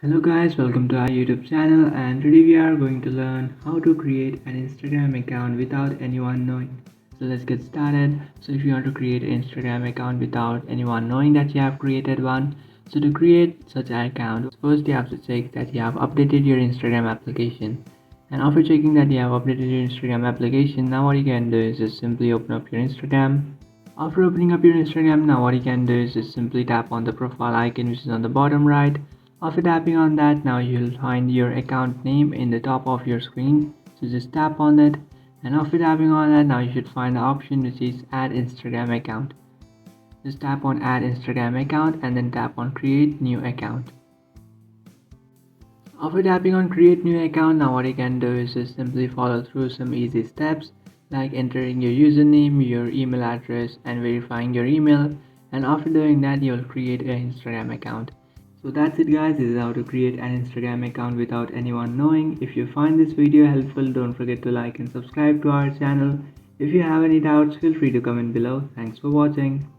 Hello guys, welcome to our YouTube channel, and today we are going to learn how to create an Instagram account without anyone knowing. So let's get started. So if you want to create an Instagram account without anyone knowing that you have created one, so to create such an account, first you have to check that you have updated your Instagram application. And after checking that you have updated your Instagram application, now what you can do is just simply open up your Instagram. After opening up your Instagram, now what you can do is just simply tap on the profile icon which is on the bottom right. After tapping on that, now you'll find your account name in the top of your screen. So just tap on it, and after tapping on that, now you should find the option which is add Instagram account. Just tap on add Instagram account and then tap on create new account. After tapping on create new account, now what you can do is just simply follow through some easy steps like entering your username, your email address and verifying your email, and after doing that you'll create an Instagram account. So that's it guys, this is how to create an Instagram account without anyone knowing. If you find this video helpful, don't forget to like and subscribe to our channel. If you have any doubts, feel free to comment below. Thanks for watching.